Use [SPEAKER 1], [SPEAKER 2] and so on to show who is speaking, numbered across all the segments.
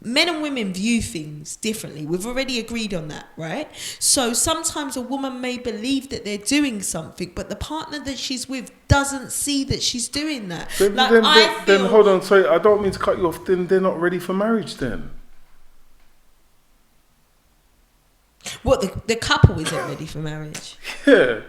[SPEAKER 1] men and women view things differently. We've already agreed on that, right? So sometimes a woman may believe that they're doing something, but the partner that she's with doesn't see that she's doing that.
[SPEAKER 2] Then hold on, sorry, I don't mean to cut you off. Then they're not ready for marriage then.
[SPEAKER 1] What, the couple isn't ready for marriage?
[SPEAKER 2] Yeah.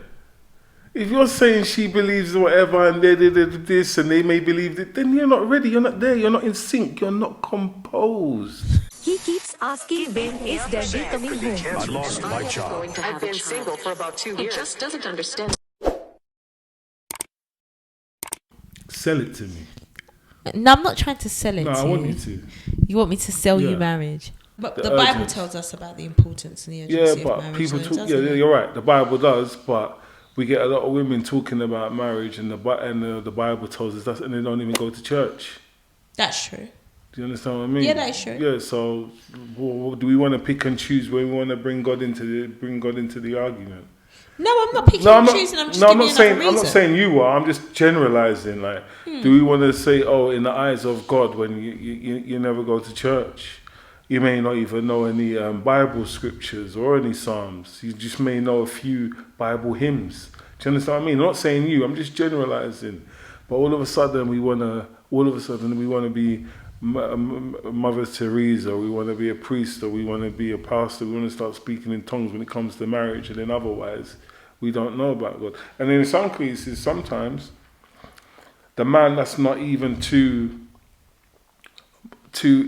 [SPEAKER 2] If you're saying she believes whatever and they did this and they may believe it, then you're not ready, you're not there, you're not in sync, you're not composed.
[SPEAKER 3] He keeps asking when is Daddy coming home.
[SPEAKER 4] I lost my job.
[SPEAKER 5] I've been single for about 2 years.
[SPEAKER 6] He just doesn't understand.
[SPEAKER 2] Sell it to me.
[SPEAKER 1] No, I'm not trying to sell it to you.
[SPEAKER 2] I want you to.
[SPEAKER 1] You want me to sell you marriage? But the Bible tells us about the importance and the urgency of marriage.
[SPEAKER 2] People talk. Yeah, you're right. The Bible does, but we get a lot of women talking about marriage, and the Bible tells us that, and they don't even go to church.
[SPEAKER 1] That's true.
[SPEAKER 2] Do you understand what I mean?
[SPEAKER 1] Yeah, that's true.
[SPEAKER 2] Yeah. So, do we want to pick and choose when we want to bring God into the argument?
[SPEAKER 1] No, I'm not picking and choosing. I'm just giving you another reason.
[SPEAKER 2] I'm not saying you are. I'm just generalizing. Like, do we want to say, in the eyes of God, when you never go to church? You may not even know any Bible scriptures or any Psalms. You just may know a few Bible hymns. Do you understand what I mean? I'm not saying you. I'm just generalizing. But all of a sudden we want to be Mother Teresa. We want to be a priest, or we want to be a pastor. We want to start speaking in tongues when it comes to marriage, and then otherwise we don't know about God. And in some cases, sometimes the man that's not even too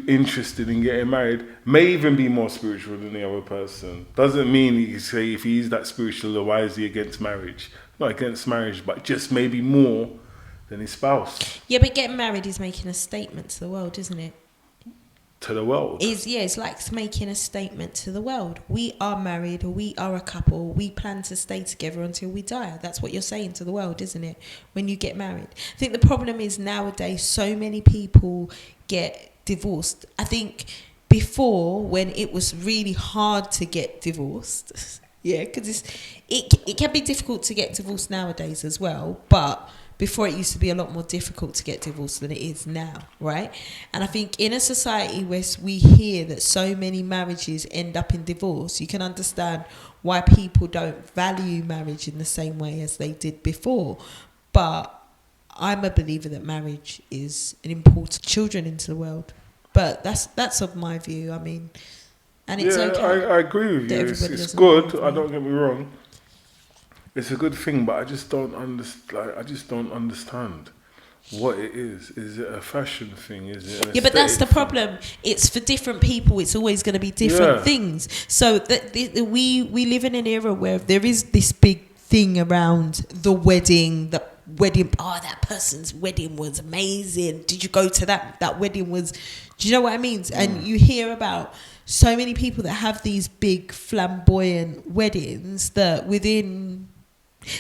[SPEAKER 2] interested in getting married may even be more spiritual than the other person. Doesn't mean you say if he's that spiritual, why is he against marriage? Not against marriage, but just maybe more than his spouse.
[SPEAKER 1] Yeah, but getting married is making a statement to the world, isn't it?
[SPEAKER 2] To the world?
[SPEAKER 1] It's like making a statement to the world. We are married, or we are a couple. We plan to stay together until we die. That's what you're saying to the world, isn't it? When you get married. I think the problem is nowadays so many people get divorced. I think before, when it was really hard to get divorced, because it can be difficult to get divorced nowadays as well, but before it used to be a lot more difficult to get divorced than it is now, right? And I think in a society where we hear that so many marriages end up in divorce, you can understand why people don't value marriage in the same way as they did before. But I'm a believer that marriage is an important children into the world. But that's of my view. I mean, and it's okay.
[SPEAKER 2] I agree with you. It's good. I don't get me wrong. It's a good thing, but I just don't understand what it is. Is it a fashion thing? Is it?
[SPEAKER 1] But that's the problem. It's for different people. It's always going to be different things. So we live in an era where there is this big thing around the wedding. That person's wedding was amazing. Did you go to that? That wedding was. Do you know what I mean? And you hear about so many people that have these big flamboyant weddings that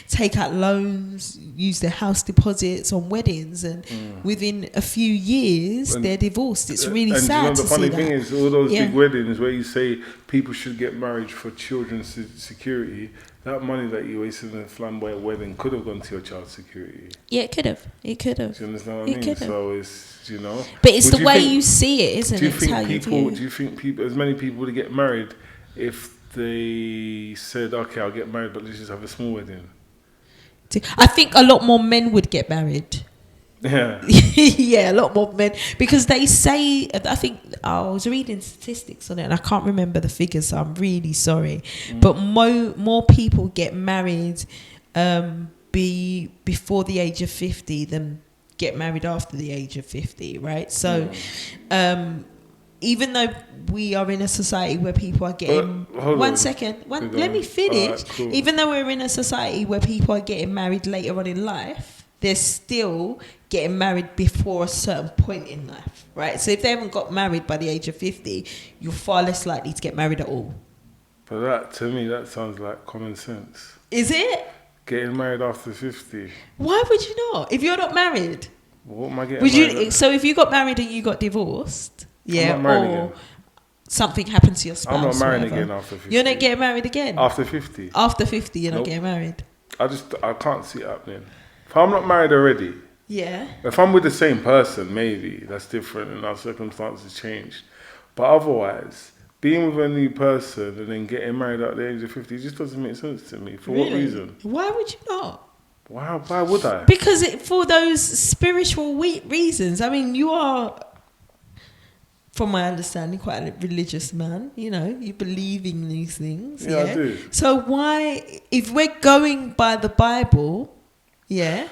[SPEAKER 1] take out loans, use their house deposits on weddings, and within a few years they're divorced. It's really sad to see that.
[SPEAKER 2] The funny thing is, all those big weddings where you say people should get married for children's security, that money that you wasted in a flamboyant wedding could have gone to your child's security.
[SPEAKER 1] Yeah, it could have. Do
[SPEAKER 2] you understand what I mean? So it's,
[SPEAKER 1] But it's the way you see it, isn't it?
[SPEAKER 2] Do you think people, as many people would get married if they said, okay, I'll get married, but let's just have a small wedding?
[SPEAKER 1] I think a lot more men would get married.
[SPEAKER 2] Yeah.
[SPEAKER 1] Yeah, a lot more men. Because they say, I think, I was reading statistics on it and I can't remember the figures, so I'm really sorry. But more people get married before the age of 50 than get married after the age of 50, right? So even though we are in a society where people are getting... let me finish. Right, cool. Even though we're in a society where people are getting married later on in life, they're still getting married before a certain point in life, right? So if they haven't got married by the age of 50, you're far less likely to get married at all.
[SPEAKER 2] But that, to me, that sounds like common sense.
[SPEAKER 1] Is it?
[SPEAKER 2] Getting married after 50.
[SPEAKER 1] Why would you not? If you're not married?
[SPEAKER 2] What am I getting married?
[SPEAKER 1] So if you got married and you got divorced... or something happened to your spouse.
[SPEAKER 2] I'm not marrying again after 50.
[SPEAKER 1] You're not getting married again?
[SPEAKER 2] After 50.
[SPEAKER 1] After 50, you're not getting married?
[SPEAKER 2] I can't see it happening. If I'm not married already,
[SPEAKER 1] yeah.
[SPEAKER 2] If I'm with the same person, maybe that's different and our circumstances change. But otherwise, being with a new person and then getting married at the age of 50 just doesn't make sense to me. For what reason?
[SPEAKER 1] Why would you not?
[SPEAKER 2] Why would I?
[SPEAKER 1] Because for those spiritual reasons. I mean, you are, from my understanding, quite a religious man. You know, you believe in these things.
[SPEAKER 2] Yeah, I do.
[SPEAKER 1] So why, if we're going by the Bible, yeah.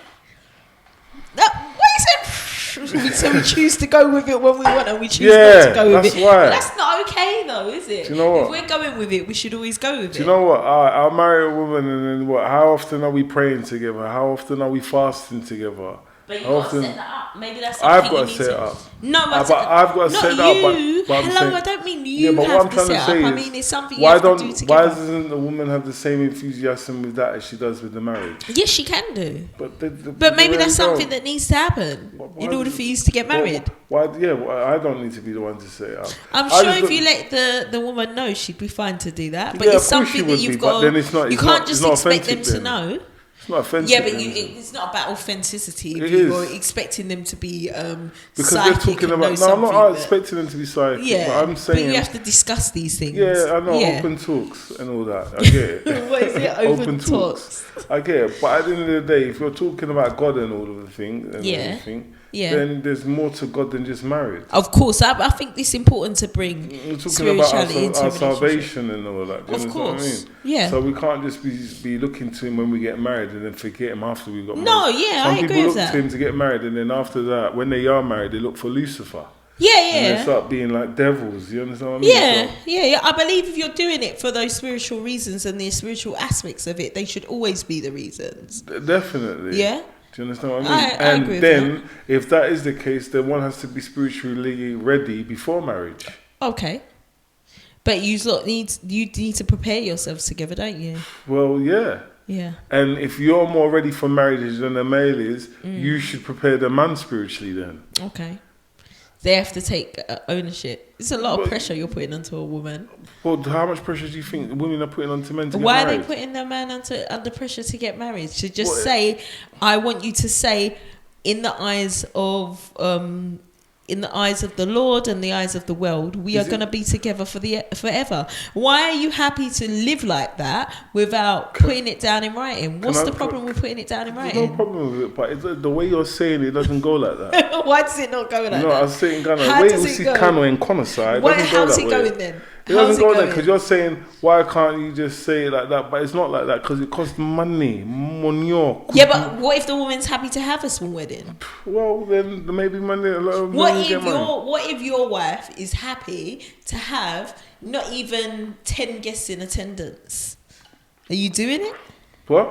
[SPEAKER 1] So we choose to go with it when we want, and we choose not to go with it.
[SPEAKER 2] Why.
[SPEAKER 1] That's not okay, though, is it?
[SPEAKER 2] Do you know what?
[SPEAKER 1] If we're going with it, we should always go with it.
[SPEAKER 2] Do you know what? I'll marry a woman, and then what? How often are we praying together? How often are we fasting together?
[SPEAKER 1] But you've
[SPEAKER 2] How
[SPEAKER 1] got to
[SPEAKER 2] often?
[SPEAKER 1] set that up. Maybe that's
[SPEAKER 2] I've
[SPEAKER 1] something
[SPEAKER 2] got
[SPEAKER 1] you
[SPEAKER 2] to
[SPEAKER 1] need
[SPEAKER 2] set
[SPEAKER 1] to.
[SPEAKER 2] it up.
[SPEAKER 1] No,
[SPEAKER 2] but I've got to set it
[SPEAKER 1] not
[SPEAKER 2] up.
[SPEAKER 1] you.
[SPEAKER 2] But I'm
[SPEAKER 1] Hello,
[SPEAKER 2] saying,
[SPEAKER 1] I don't mean you
[SPEAKER 2] but what
[SPEAKER 1] have
[SPEAKER 2] I'm
[SPEAKER 1] to
[SPEAKER 2] trying to
[SPEAKER 1] set
[SPEAKER 2] say
[SPEAKER 1] up. I
[SPEAKER 2] is,
[SPEAKER 1] mean, it's something you have to do together.
[SPEAKER 2] Why doesn't the woman have the same enthusiasm with that as she does with the marriage?
[SPEAKER 1] Yes, she can do.
[SPEAKER 2] But
[SPEAKER 1] Maybe that's something that needs to happen in order for you to get married.
[SPEAKER 2] Why? Yeah, I don't need to be the one to say it up.
[SPEAKER 1] I'm sure if you let the woman know, she'd be fine to do that. But
[SPEAKER 2] Yeah,
[SPEAKER 1] it's
[SPEAKER 2] of course
[SPEAKER 1] something
[SPEAKER 2] she
[SPEAKER 1] that
[SPEAKER 2] would
[SPEAKER 1] you've
[SPEAKER 2] be,
[SPEAKER 1] got.
[SPEAKER 2] but then it's not-
[SPEAKER 1] You
[SPEAKER 2] it's
[SPEAKER 1] can't
[SPEAKER 2] not-
[SPEAKER 1] just
[SPEAKER 2] it's not
[SPEAKER 1] expect them
[SPEAKER 2] authentic
[SPEAKER 1] to
[SPEAKER 2] then.
[SPEAKER 1] know.
[SPEAKER 2] It's not offensive.
[SPEAKER 1] Yeah, but
[SPEAKER 2] then, is it?
[SPEAKER 1] it's not about authenticity. If
[SPEAKER 2] It
[SPEAKER 1] you're
[SPEAKER 2] is.
[SPEAKER 1] expecting them to be
[SPEAKER 2] Because
[SPEAKER 1] psychic
[SPEAKER 2] they're talking
[SPEAKER 1] and know
[SPEAKER 2] about. No, I'm
[SPEAKER 1] something
[SPEAKER 2] not
[SPEAKER 1] that-
[SPEAKER 2] expecting them to be psychic.
[SPEAKER 1] Yeah,
[SPEAKER 2] but I'm saying.
[SPEAKER 1] you have to discuss these things.
[SPEAKER 2] Yeah, I know,
[SPEAKER 1] Yeah.
[SPEAKER 2] open talks and all that. I get it.
[SPEAKER 1] What is it? Open talks.
[SPEAKER 2] I get it. But at the end of the day, if you're talking about God and all of the things and everything, then there's more to God than just marriage.
[SPEAKER 1] Of course, I think it's important to bring
[SPEAKER 2] We're talking about
[SPEAKER 1] spirituality into
[SPEAKER 2] our
[SPEAKER 1] a relationship.
[SPEAKER 2] salvation and all that. Do you
[SPEAKER 1] Of
[SPEAKER 2] understand what I
[SPEAKER 1] course.
[SPEAKER 2] mean?
[SPEAKER 1] Yeah.
[SPEAKER 2] So we can't just be looking to him when we get married and then forget him after we got married.
[SPEAKER 1] No, yeah,
[SPEAKER 2] Some
[SPEAKER 1] I agree
[SPEAKER 2] people
[SPEAKER 1] with
[SPEAKER 2] look
[SPEAKER 1] that.
[SPEAKER 2] to him to get married, and then after that, when they are married, they look for Lucifer.
[SPEAKER 1] Yeah,
[SPEAKER 2] And they
[SPEAKER 1] yeah.
[SPEAKER 2] start being like devils. You understand what I mean?
[SPEAKER 1] Yeah,
[SPEAKER 2] So-
[SPEAKER 1] yeah. I believe if you're doing it for those spiritual reasons and the spiritual aspects of it, they should always be the reasons.
[SPEAKER 2] Definitely.
[SPEAKER 1] Yeah.
[SPEAKER 2] Do you understand what I mean?
[SPEAKER 1] I agree with
[SPEAKER 2] then, if that is the case, then one has to be spiritually ready before marriage.
[SPEAKER 1] Okay. But you need to prepare yourselves together, don't you?
[SPEAKER 2] Well, yeah.
[SPEAKER 1] Yeah.
[SPEAKER 2] And if you're more ready for marriage than the male is,
[SPEAKER 1] Mm.
[SPEAKER 2] you should prepare the man spiritually then.
[SPEAKER 1] Okay. They have to take ownership. It's a lot of
[SPEAKER 2] But-
[SPEAKER 1] pressure you're putting onto a woman.
[SPEAKER 2] Well, how much pressure do you think women are putting onto men to get
[SPEAKER 1] Why are
[SPEAKER 2] married?
[SPEAKER 1] they putting their man under pressure to get married? To just
[SPEAKER 2] What-
[SPEAKER 1] say, I want you to say, in the eyes of the Lord and the eyes of the world, we are going to be together forever. Why are you happy to live like that without putting it down in writing? What's the problem with putting it down in
[SPEAKER 2] There's no
[SPEAKER 1] writing?
[SPEAKER 2] problem with it, but the way you're saying it doesn't go like that.
[SPEAKER 1] Why does it not go like
[SPEAKER 2] No,
[SPEAKER 1] that?
[SPEAKER 2] I was saying Ghana.
[SPEAKER 1] How
[SPEAKER 2] Wait,
[SPEAKER 1] does
[SPEAKER 2] we
[SPEAKER 1] it
[SPEAKER 2] see
[SPEAKER 1] go?
[SPEAKER 2] Kano and Konosai. It doesn't go
[SPEAKER 1] How's
[SPEAKER 2] that
[SPEAKER 1] it
[SPEAKER 2] way.
[SPEAKER 1] going then?
[SPEAKER 2] It
[SPEAKER 1] How's
[SPEAKER 2] doesn't
[SPEAKER 1] it
[SPEAKER 2] go there
[SPEAKER 1] going?
[SPEAKER 2] because you're saying, why can't you just say it like that? But it's not like that because it costs money. Money.
[SPEAKER 1] Yeah, but what if the woman's happy to have a small wedding?
[SPEAKER 2] Well, then maybe money. A lot of
[SPEAKER 1] What
[SPEAKER 2] money
[SPEAKER 1] if
[SPEAKER 2] get married.
[SPEAKER 1] what if your wife is happy to have not even 10 guests in attendance? Are you doing it?
[SPEAKER 2] What?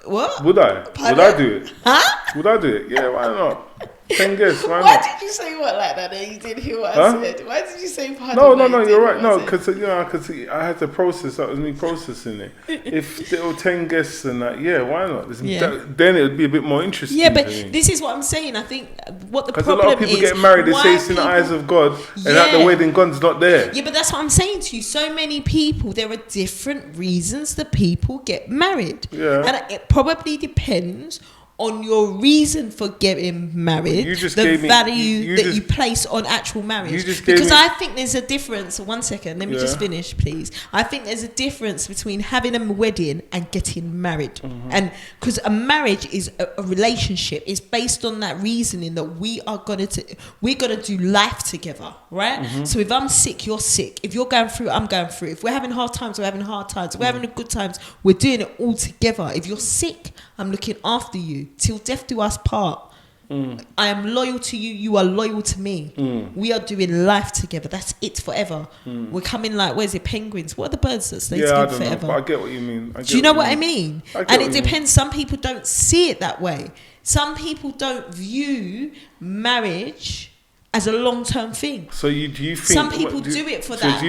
[SPEAKER 1] What?
[SPEAKER 2] Would I?
[SPEAKER 1] Pardon?
[SPEAKER 2] Would I do it?
[SPEAKER 1] Huh?
[SPEAKER 2] Would I do it? Yeah, why not? 10 guests, why
[SPEAKER 1] Why
[SPEAKER 2] not?
[SPEAKER 1] did you say what like that? You didn't hear what
[SPEAKER 2] Huh?
[SPEAKER 1] I said. Why did you say pardon?
[SPEAKER 2] No,
[SPEAKER 1] when you
[SPEAKER 2] you're
[SPEAKER 1] didn't
[SPEAKER 2] right.
[SPEAKER 1] hear
[SPEAKER 2] No,
[SPEAKER 1] what I said?
[SPEAKER 2] because I had to process. That was me processing it. If there were 10 guests and that, yeah, why not? Then it would be a bit more interesting.
[SPEAKER 1] Yeah, but
[SPEAKER 2] to me.
[SPEAKER 1] this is what I'm saying. I think what the
[SPEAKER 2] Because a
[SPEAKER 1] problem
[SPEAKER 2] lot of people
[SPEAKER 1] is,
[SPEAKER 2] get married, they
[SPEAKER 1] why
[SPEAKER 2] say it's in the
[SPEAKER 1] people-
[SPEAKER 2] eyes of God, and at the
[SPEAKER 1] Yeah.
[SPEAKER 2] wedding, God's not there.
[SPEAKER 1] Yeah, but that's what I'm saying to you. So many people, there are different reasons that people get married.
[SPEAKER 2] Yeah.
[SPEAKER 1] And it probably depends on your reason for getting married,
[SPEAKER 2] You just
[SPEAKER 1] the
[SPEAKER 2] gave me-
[SPEAKER 1] value
[SPEAKER 2] you
[SPEAKER 1] that
[SPEAKER 2] just-
[SPEAKER 1] you place on actual marriage.
[SPEAKER 2] You just gave
[SPEAKER 1] Because
[SPEAKER 2] me-
[SPEAKER 1] I think there's a difference. One second, let me just
[SPEAKER 2] Yeah.
[SPEAKER 1] finish, please. I think there's a difference between having a wedding and getting married.
[SPEAKER 2] Mm-hmm.
[SPEAKER 1] And because a marriage is a relationship, it's based on that reasoning that we're gonna do life together, right?
[SPEAKER 2] Mm-hmm.
[SPEAKER 1] So if I'm sick, you're sick. If you're going through, I'm going through. If we're having hard times, we're having hard times. If we're having good times, we're doing it all together. If you're sick, I'm looking after you till death do us part. I am loyal to you. You are loyal to me. We are doing life together. That's it forever. We're coming like, where's it? Penguins. What are the birds that stay
[SPEAKER 2] Yeah, I
[SPEAKER 1] together
[SPEAKER 2] don't know,
[SPEAKER 1] forever?
[SPEAKER 2] but I get what you mean.
[SPEAKER 1] Do you know what I mean?
[SPEAKER 2] I get
[SPEAKER 1] And
[SPEAKER 2] what
[SPEAKER 1] it
[SPEAKER 2] you mean.
[SPEAKER 1] depends. Some people don't see it that way. Some people don't view marriage as a long-term thing.
[SPEAKER 2] So do you think
[SPEAKER 1] Some people do it for that.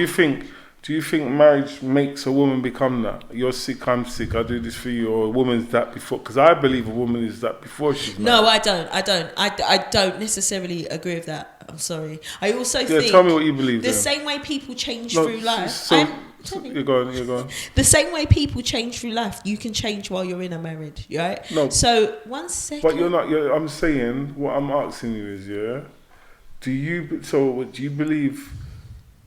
[SPEAKER 2] Do you think marriage makes a woman become that? You're sick, I'm sick, I do this for you, or a woman's that before? Because I believe a woman is that before she's married.
[SPEAKER 1] No, I don't. I don't necessarily agree with that. I'm sorry. I also think...
[SPEAKER 2] tell me what you believe
[SPEAKER 1] the
[SPEAKER 2] then.
[SPEAKER 1] same way people change
[SPEAKER 2] No,
[SPEAKER 1] through life...
[SPEAKER 2] So, you're going.
[SPEAKER 1] The same way people change through life, you can change while you're in a marriage, right?
[SPEAKER 2] No.
[SPEAKER 1] So, one second...
[SPEAKER 2] But you're not. I'm saying, what I'm asking you is, do you believe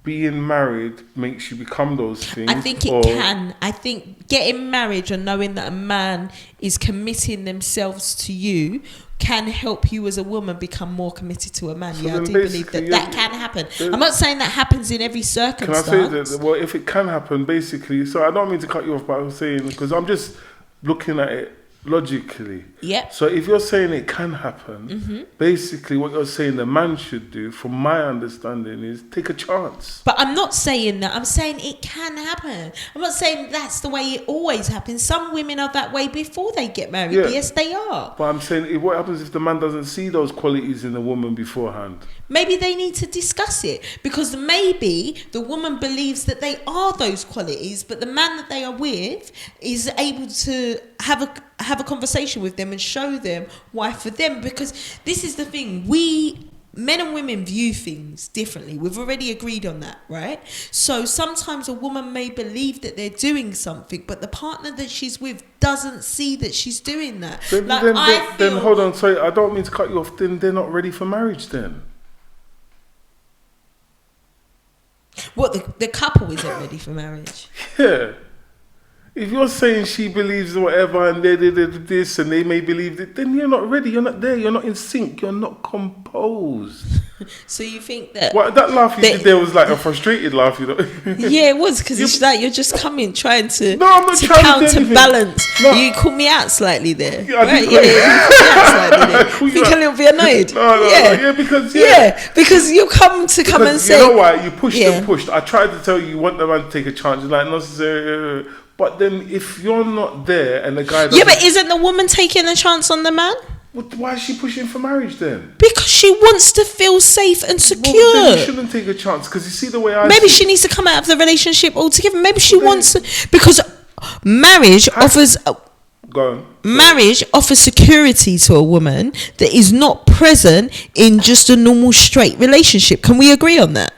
[SPEAKER 2] being married makes you become those things?
[SPEAKER 1] I think it can. I think getting married and knowing that a man is committing themselves to you can help you as a woman become more committed to a man.
[SPEAKER 2] So
[SPEAKER 1] I do believe that can happen. I'm not saying that happens in every circumstance.
[SPEAKER 2] Can I say that? Well, if it can happen, basically, so I don't mean to cut you off, but I'm saying, because I'm just looking at it logically.
[SPEAKER 1] Yep.
[SPEAKER 2] So if you're saying it can happen, basically what you're saying the man should do, from my understanding, is take a chance.
[SPEAKER 1] But I'm not saying that. I'm saying it can happen. I'm not saying that's the way it always happens. Some women are that way before they get married.
[SPEAKER 2] Yeah.
[SPEAKER 1] Yes, they are.
[SPEAKER 2] But I'm saying, what happens if the man doesn't see those qualities in the woman beforehand?
[SPEAKER 1] Maybe they need to discuss it, because maybe the woman believes that they are those qualities, but the man that they are with is able to have a conversation with them and show them why for them. Because this is the thing, men and women view things differently. We've already agreed on that, right? So sometimes a woman may believe that they're doing something, but the partner that she's with doesn't see that she's doing that.
[SPEAKER 2] Then hold on, sorry, I don't mean to cut you off. Then they're not ready for marriage then.
[SPEAKER 1] What, the couple isn't ready for marriage?
[SPEAKER 2] Yeah. If you're saying she believes whatever and they did this and they may believe it, then you're not ready, you're not there, you're not in sync, you're not composed.
[SPEAKER 1] So you think that...
[SPEAKER 2] Well, that laugh you did there was like a frustrated laugh, you know?
[SPEAKER 1] Yeah, it was, because it's like you're just coming trying to,
[SPEAKER 2] no, I'm not
[SPEAKER 1] to
[SPEAKER 2] trying
[SPEAKER 1] counterbalance.
[SPEAKER 2] No.
[SPEAKER 1] You called me out slightly there.
[SPEAKER 2] Yeah, I
[SPEAKER 1] right?
[SPEAKER 2] did.
[SPEAKER 1] You called me out slightly there. Think a little bit annoyed.
[SPEAKER 2] No,
[SPEAKER 1] because you come and say...
[SPEAKER 2] You know why? You pushed and pushed. I tried to tell you want the man to take a chance. You're like, no, but then if you're not there and the guy doesn't...
[SPEAKER 1] Yeah, but isn't the woman taking a chance on the man?
[SPEAKER 2] Why is she pushing for marriage then?
[SPEAKER 1] Because she wants to feel safe and secure.
[SPEAKER 2] Well, then you shouldn't take a chance, because you see the way
[SPEAKER 1] Maybe she needs to come out of the relationship altogether. Maybe she wants to, because marriage offers...
[SPEAKER 2] Go on.
[SPEAKER 1] Marriage offers security to a woman that is not present in just a normal straight relationship. Can we agree on that?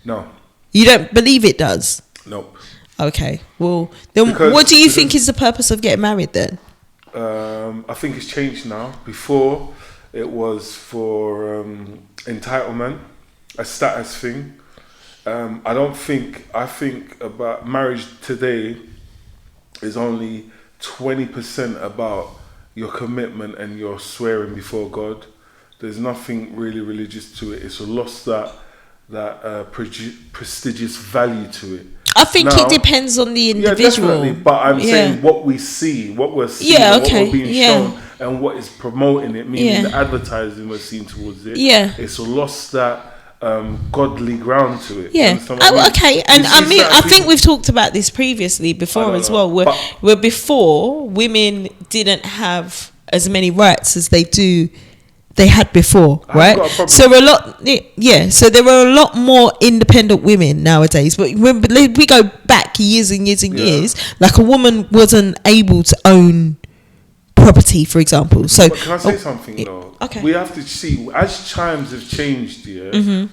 [SPEAKER 2] No.
[SPEAKER 1] You don't believe it does?
[SPEAKER 2] Nope.
[SPEAKER 1] Okay. Well, then what do you think is the purpose of getting married then?
[SPEAKER 2] I think it's changed now. Before, it was for entitlement, a status thing. I think about marriage today is only 20% about your commitment and your swearing before God. There's nothing really religious to it. It's lost that prestigious value to it.
[SPEAKER 1] I think it depends on the individual.
[SPEAKER 2] Yeah, definitely. But I'm saying what we see, what we're seeing, what we're being shown, and what is promoting it, meaning the advertising we're seeing towards it. Yeah. It's lost that godly ground to it.
[SPEAKER 1] Yeah. Okay. And I think we've talked about this previously before as well, where before women didn't have as many rights as they had before, right? So so there were a lot more independent women nowadays. But when we go back years and years and years, like a woman wasn't able to own property, for example. So
[SPEAKER 2] but can I say something though?
[SPEAKER 1] Okay.
[SPEAKER 2] We have to see, as times have changed,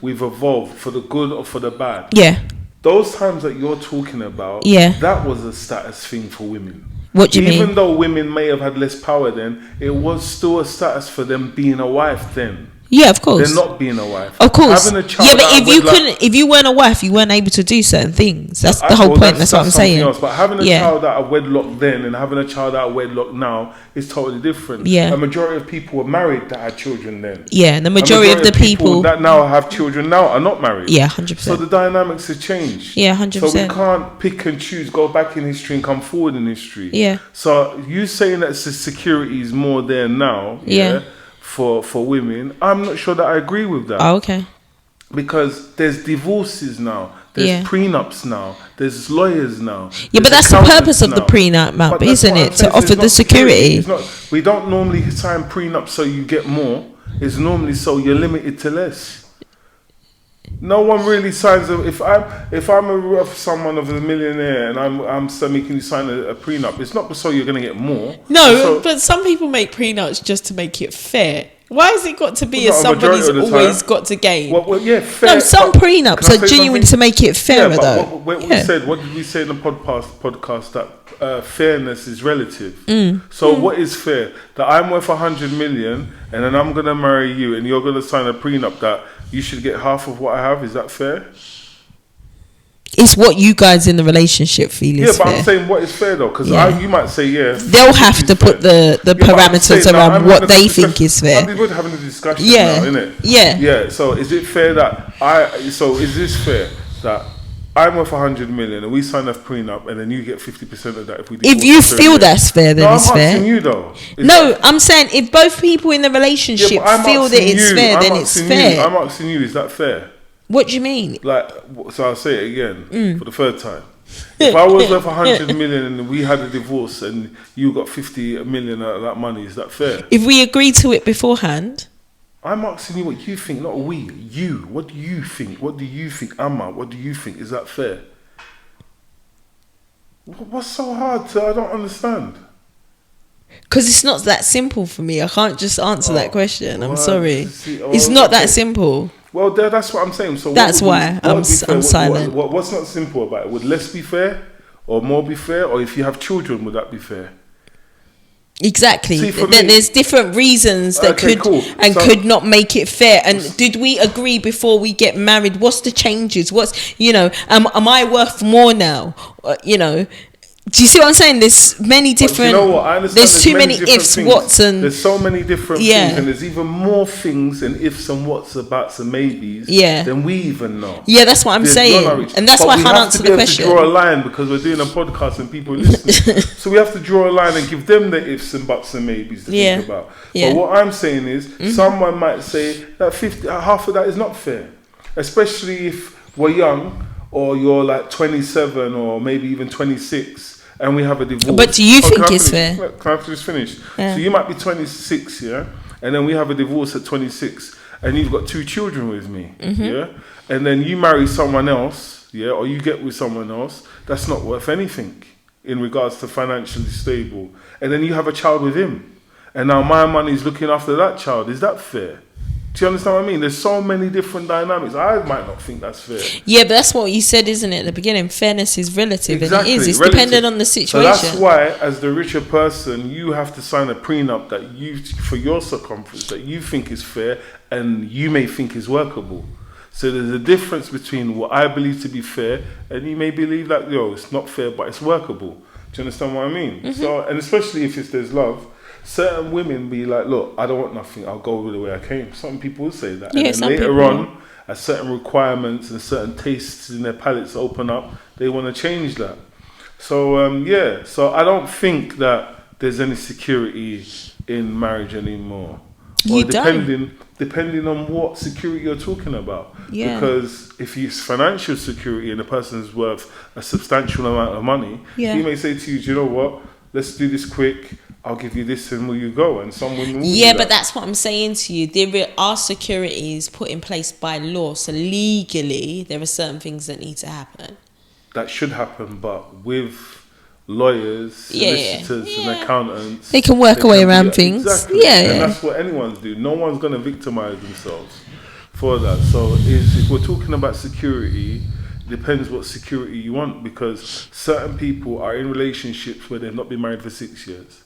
[SPEAKER 2] we've evolved for the good or for the bad. Yeah. Those times that you're talking about, that was a status thing for women.
[SPEAKER 1] What do you mean?
[SPEAKER 2] Even though women may have had less power then, it was still a status for them being a wife then.
[SPEAKER 1] Yeah, of course.
[SPEAKER 2] They're not being a wife.
[SPEAKER 1] Of course.
[SPEAKER 2] Having a child
[SPEAKER 1] yeah, but if you weren't a wife, you weren't able to do certain things. That's the whole point. That's what I'm saying.
[SPEAKER 2] Else. But having a child out of wedlock then and having a child out of wedlock now is totally different. Yeah. A majority of people were married that had children then.
[SPEAKER 1] Yeah, and the majority of the people
[SPEAKER 2] that now have children now are not married.
[SPEAKER 1] Yeah, 100%.
[SPEAKER 2] So the dynamics have changed.
[SPEAKER 1] Yeah, 100%.
[SPEAKER 2] So we can't pick and choose, go back in history and come forward in history.
[SPEAKER 1] Yeah.
[SPEAKER 2] So you saying that security is more there now. Yeah. For women, I'm not sure that I agree with that.
[SPEAKER 1] Oh, okay.
[SPEAKER 2] Because there's divorces now, there's prenups now, there's lawyers now.
[SPEAKER 1] Yeah, but that's the purpose of the prenup, isn't it? To offer the security.
[SPEAKER 2] We don't normally sign prenups so you get more. It's normally so you're limited to less. No one really signs if I'm someone of a millionaire and I'm making you sign a prenup, it's not so you're going to get more.
[SPEAKER 1] No, but some people make prenups just to make it fair. Why has it got to be
[SPEAKER 2] Well,
[SPEAKER 1] as
[SPEAKER 2] not a majority
[SPEAKER 1] somebody's
[SPEAKER 2] of the
[SPEAKER 1] always
[SPEAKER 2] time.
[SPEAKER 1] got to gain?
[SPEAKER 2] Well, yeah, fair.
[SPEAKER 1] No, some
[SPEAKER 2] but
[SPEAKER 1] prenups
[SPEAKER 2] can I
[SPEAKER 1] are
[SPEAKER 2] say
[SPEAKER 1] genuine
[SPEAKER 2] something?
[SPEAKER 1] to make it fairer,
[SPEAKER 2] Yeah, but
[SPEAKER 1] though.
[SPEAKER 2] what we said, what did we say in the podcast that fairness is relative. So what is fair? That I'm worth 100 million and then I'm going to marry you and you're going to sign a prenup that you should get half of what I have. Is that fair?
[SPEAKER 1] It's what you guys in the relationship feel is
[SPEAKER 2] Yeah, but
[SPEAKER 1] fair.
[SPEAKER 2] I'm saying what is fair though, because
[SPEAKER 1] Yeah.
[SPEAKER 2] you might say
[SPEAKER 1] They'll have to put the
[SPEAKER 2] but I'm
[SPEAKER 1] parameters
[SPEAKER 2] saying, now,
[SPEAKER 1] around
[SPEAKER 2] I'm
[SPEAKER 1] what
[SPEAKER 2] having a
[SPEAKER 1] they
[SPEAKER 2] discussion-
[SPEAKER 1] think is fair.
[SPEAKER 2] We're having a discussion
[SPEAKER 1] Yeah.
[SPEAKER 2] now, innit?
[SPEAKER 1] Yeah.
[SPEAKER 2] Yeah. So is it fair that so is this fair that I'm worth 100 million and we sign a prenup and then you get 50% of that if we
[SPEAKER 1] If
[SPEAKER 2] divorce
[SPEAKER 1] you
[SPEAKER 2] in 10
[SPEAKER 1] feel
[SPEAKER 2] years?
[SPEAKER 1] that's fair, then
[SPEAKER 2] No,
[SPEAKER 1] it's
[SPEAKER 2] I'm asking
[SPEAKER 1] fair.
[SPEAKER 2] you though. Is
[SPEAKER 1] No,
[SPEAKER 2] that-
[SPEAKER 1] I'm saying if both people in the relationship
[SPEAKER 2] but I'm
[SPEAKER 1] feel that
[SPEAKER 2] asking
[SPEAKER 1] it's
[SPEAKER 2] you,
[SPEAKER 1] fair,
[SPEAKER 2] I'm
[SPEAKER 1] then it's
[SPEAKER 2] asking
[SPEAKER 1] fair.
[SPEAKER 2] you, I'm asking you, is that fair?
[SPEAKER 1] What do you mean?
[SPEAKER 2] Like, so I'll say it again for the third time. If I was worth 100 million and we had a divorce and you got 50 million out of that money, is that fair?
[SPEAKER 1] If we agree to it beforehand,
[SPEAKER 2] I'm asking you what you think, not we. You. What do you think? What do you think, Amma? What do you think? Is that fair? What's so hard to? I don't understand.
[SPEAKER 1] because it's not that simple for me. I can't just answer that question. I'm
[SPEAKER 2] what?
[SPEAKER 1] sorry.
[SPEAKER 2] See,
[SPEAKER 1] It's not
[SPEAKER 2] okay.
[SPEAKER 1] that simple.
[SPEAKER 2] Well, that's what I'm saying. So what
[SPEAKER 1] That's
[SPEAKER 2] would
[SPEAKER 1] why
[SPEAKER 2] what
[SPEAKER 1] I'm
[SPEAKER 2] would be fair?
[SPEAKER 1] I'm silent.
[SPEAKER 2] What's not simple about it? Would less be fair, or more be fair, or if you have children, would that be fair?
[SPEAKER 1] Exactly.
[SPEAKER 2] See, for
[SPEAKER 1] Then
[SPEAKER 2] me-
[SPEAKER 1] there's different reasons that
[SPEAKER 2] Okay,
[SPEAKER 1] could
[SPEAKER 2] cool.
[SPEAKER 1] and
[SPEAKER 2] So-
[SPEAKER 1] could not make it fair. And did we agree before we get married? What's the changes? What's am I worth more now? Do you see what I'm saying? There's many
[SPEAKER 2] But do
[SPEAKER 1] different.
[SPEAKER 2] you know what? I understand
[SPEAKER 1] There's too many
[SPEAKER 2] different
[SPEAKER 1] ifs,
[SPEAKER 2] things.
[SPEAKER 1] whats, and
[SPEAKER 2] there's so many different
[SPEAKER 1] Yeah.
[SPEAKER 2] things, and there's even more things and ifs and whats, abouts and maybes
[SPEAKER 1] Yeah.
[SPEAKER 2] than we even know.
[SPEAKER 1] yeah, that's what I'm
[SPEAKER 2] There's
[SPEAKER 1] saying,
[SPEAKER 2] none of it.
[SPEAKER 1] and that's
[SPEAKER 2] But
[SPEAKER 1] why I
[SPEAKER 2] we
[SPEAKER 1] can't
[SPEAKER 2] have
[SPEAKER 1] answer
[SPEAKER 2] to
[SPEAKER 1] the
[SPEAKER 2] be able
[SPEAKER 1] question.
[SPEAKER 2] to draw a line because we're doing a podcast and people are listening. So we have to draw a line and give them the ifs and buts and maybes to
[SPEAKER 1] Yeah.
[SPEAKER 2] think about.
[SPEAKER 1] Yeah.
[SPEAKER 2] But what I'm saying is, someone might say that half of that is not fair, especially if we're young or you're like 27 or maybe even 26. And we have a divorce.
[SPEAKER 1] But do you think
[SPEAKER 2] can I
[SPEAKER 1] it's
[SPEAKER 2] finish?
[SPEAKER 1] fair?
[SPEAKER 2] Can I just finish?
[SPEAKER 1] Yeah.
[SPEAKER 2] So you might be 26, yeah? And then we have a divorce at 26. And you've got 2 children with me, yeah? And then you marry someone else, yeah? Or you get with someone else. That's not worth anything in regards to financially stable. And then you have a child with him. And now my money's looking after that child. Is that fair? Do you understand what I mean? There's so many different dynamics. I might not think that's fair.
[SPEAKER 1] Yeah, but that's what you said, isn't it? At the beginning, fairness is relative,
[SPEAKER 2] Exactly,
[SPEAKER 1] and it is. It's
[SPEAKER 2] relative.
[SPEAKER 1] dependent on the
[SPEAKER 2] So
[SPEAKER 1] situation.
[SPEAKER 2] that's why, as the richer person, you have to sign a prenup that you, for your circumference, that you think is fair and you may think is workable. So there's a difference between what I believe to be fair and you may believe that, it's not fair, but it's workable. Do you understand what I mean? So, and especially if there's love, certain women be like, look, I don't want nothing, I'll go with the way I came. Some people will say that.
[SPEAKER 1] Yeah,
[SPEAKER 2] And then
[SPEAKER 1] some
[SPEAKER 2] later
[SPEAKER 1] people
[SPEAKER 2] on, as certain requirements and certain tastes in their palates open up, they want to change that. So, so I don't think that there's any security in marriage anymore.
[SPEAKER 1] You don't.
[SPEAKER 2] Depending on what security you're talking about.
[SPEAKER 1] Yeah.
[SPEAKER 2] Because if it's financial security and the person's worth a substantial amount of money,
[SPEAKER 1] Yeah.
[SPEAKER 2] he may say to you, do you know what? Let's do this quick. I'll give you this and will you go? And someone will
[SPEAKER 1] Yeah,
[SPEAKER 2] do
[SPEAKER 1] but
[SPEAKER 2] that.
[SPEAKER 1] that's what I'm saying to you. There are securities put in place by law. So legally, there are certain things that need to happen.
[SPEAKER 2] That should happen, but with lawyers,
[SPEAKER 1] Yeah.
[SPEAKER 2] solicitors and accountants,
[SPEAKER 1] They can work
[SPEAKER 2] they
[SPEAKER 1] away
[SPEAKER 2] can
[SPEAKER 1] around
[SPEAKER 2] be-
[SPEAKER 1] things.
[SPEAKER 2] Exactly.
[SPEAKER 1] Yeah,
[SPEAKER 2] And
[SPEAKER 1] yeah.
[SPEAKER 2] that's what anyone's do. No one's going to victimize themselves for that. So if we're talking about security, it depends what security you want, because certain people are in relationships where they've not been married for 6 years.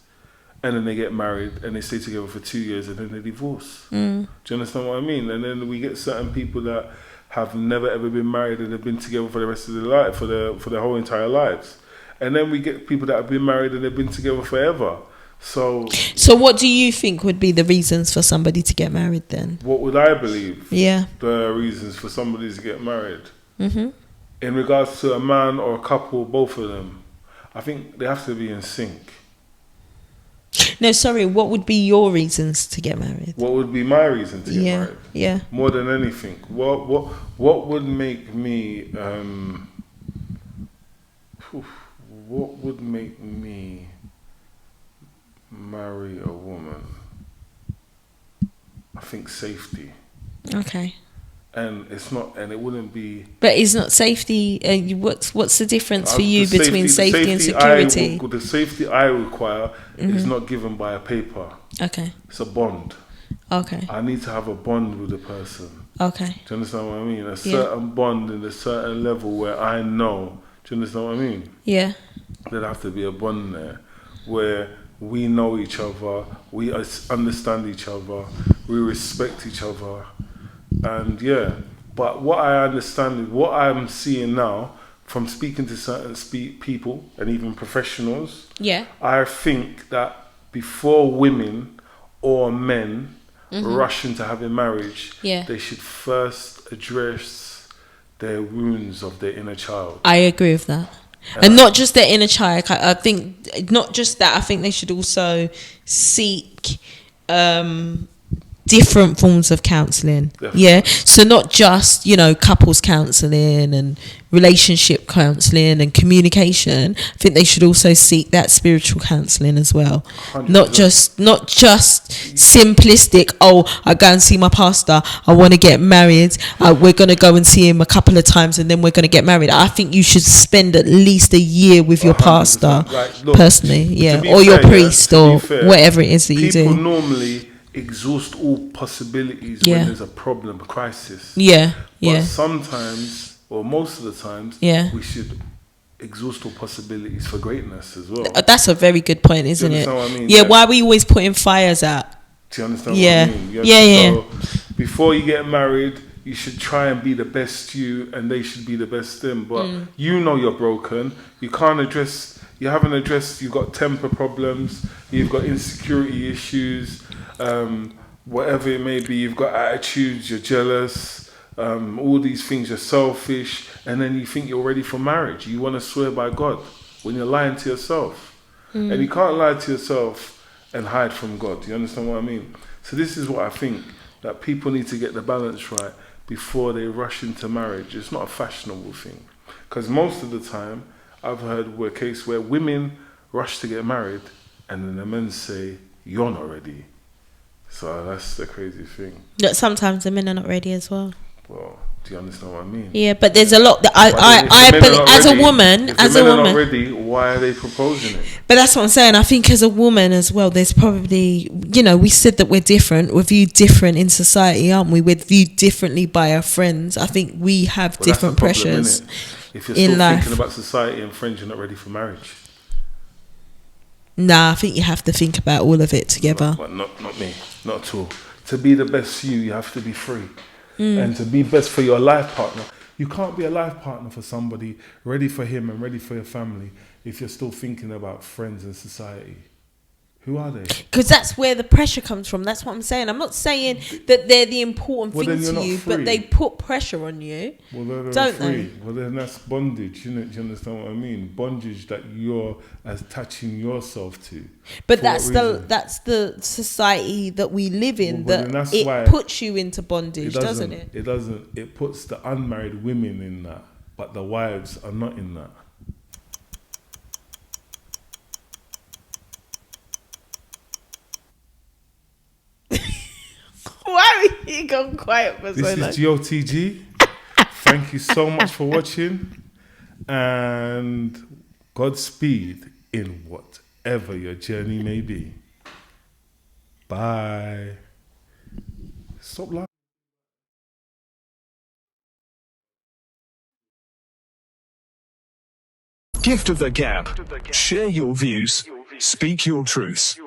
[SPEAKER 2] And then they get married and they stay together for 2 years and then they divorce. Do you understand what I mean? And then we get certain people that have never ever been married and have been together for the rest of their life, for their whole entire lives. And then we get people that have been married and they've been together forever. So
[SPEAKER 1] what do you think would be the reasons for somebody to get married then?
[SPEAKER 2] what would I believe
[SPEAKER 1] Yeah.
[SPEAKER 2] the reasons for somebody to get married? In regards to a man or a couple, both of them, I think they have to be in sync.
[SPEAKER 1] No, sorry. What would be your reasons to get married?
[SPEAKER 2] What would be my reason to get
[SPEAKER 1] Yeah.
[SPEAKER 2] married?
[SPEAKER 1] Yeah.
[SPEAKER 2] More than anything, what would make me what would make me marry a woman? I think safety,
[SPEAKER 1] Okay.
[SPEAKER 2] and it's not, and it wouldn't be.
[SPEAKER 1] But it's not safety. What's the difference for you
[SPEAKER 2] the
[SPEAKER 1] between safety and
[SPEAKER 2] the
[SPEAKER 1] security?
[SPEAKER 2] safety I require is not given by a paper.
[SPEAKER 1] Okay.
[SPEAKER 2] It's a bond.
[SPEAKER 1] Okay.
[SPEAKER 2] I need to have a bond with the person.
[SPEAKER 1] Okay.
[SPEAKER 2] Do you understand what I mean? A certain bond in a certain level where I know. Do you understand what I mean?
[SPEAKER 1] Yeah.
[SPEAKER 2] There'd have to be a bond there where we know each other, we understand each other, we respect each other, and yeah. But what I understand is what I'm seeing now from speaking to certain people and even professionals.
[SPEAKER 1] Yeah.
[SPEAKER 2] I think that before women or men rush into having marriage,
[SPEAKER 1] Yeah.
[SPEAKER 2] they should first address their wounds of their inner child.
[SPEAKER 1] I agree with that. And not just their inner child. I think not just that. I think they should also seek different forms of counselling. Yeah. So not just, couples counselling and relationship counselling and communication. I think they should also seek that spiritual counselling as well. 100%. Not just simplistic, I go and see my pastor, I want to get married, we're going to go and see him a couple of times and then we're going to get married. I think you should spend at least a year with your pastor, personally, or your priest, or whatever it is that you do.
[SPEAKER 2] People normally exhaust all possibilities when there's a problem, a crisis. But sometimes, or most of the times, we should exhaust all possibilities for greatness as well.
[SPEAKER 1] That's a very good point, isn't it?
[SPEAKER 2] What I mean?
[SPEAKER 1] Why are we always putting fires out?
[SPEAKER 2] Do you understand what I mean? So before you get married, you should try and be the best you, and they should be the best them. But you know you're broken. You can't address. You haven't addressed. You've got temper problems. You've got insecurity issues. Whatever it may be, you've got attitudes, you're jealous, all these things, you're selfish, and then you think you're ready for marriage. You want to swear by God when you're lying to yourself. And you can't lie to yourself and hide from God. Do you understand what I mean? So this is what I think, that people need to get the balance right before they rush into marriage. It's not a fashionable thing. Because most of the time, I've heard a case where women rush to get married and then the men say, you're not ready. So that's the crazy thing.
[SPEAKER 1] That sometimes the men are not ready as well.
[SPEAKER 2] Well, do you understand what I mean?
[SPEAKER 1] Yeah, but there's a lot that I believe as a woman,
[SPEAKER 2] if the men are not ready, why are they proposing it?
[SPEAKER 1] But that's what I'm saying. I think as a woman as well, there's probably, we said that we're different. We're viewed different in society, aren't we? We're viewed differently by our friends. I think we have different pressures
[SPEAKER 2] if you're still thinking about society and friends, you're not ready for marriage.
[SPEAKER 1] Nah, I think you have to think about all of it together.
[SPEAKER 2] But not me, not at all. To be the best you have to be free. And to be best for your life partner. You can't be a life partner for somebody, ready for him and ready for your family, if you're still thinking about friends and society. Who are they? Because
[SPEAKER 1] that's where the pressure comes from. That's what I'm saying. I'm not saying that they're the important thing to you, but they put pressure on you.
[SPEAKER 2] Well, they're free. Well, then that's bondage. Do you understand what I mean? Bondage that you're attaching yourself to.
[SPEAKER 1] But that's the society that we live in. It puts you into bondage, doesn't it?
[SPEAKER 2] It doesn't. It puts the unmarried women in that, but the wives are not in that.
[SPEAKER 1] Why are you gone quiet for so long?
[SPEAKER 2] This is G.O.T.G. Thank you so much for watching, and Godspeed in whatever your journey may be. Bye. Stop laughing.
[SPEAKER 4] Gift of the Gab. Share your views. Speak your truths.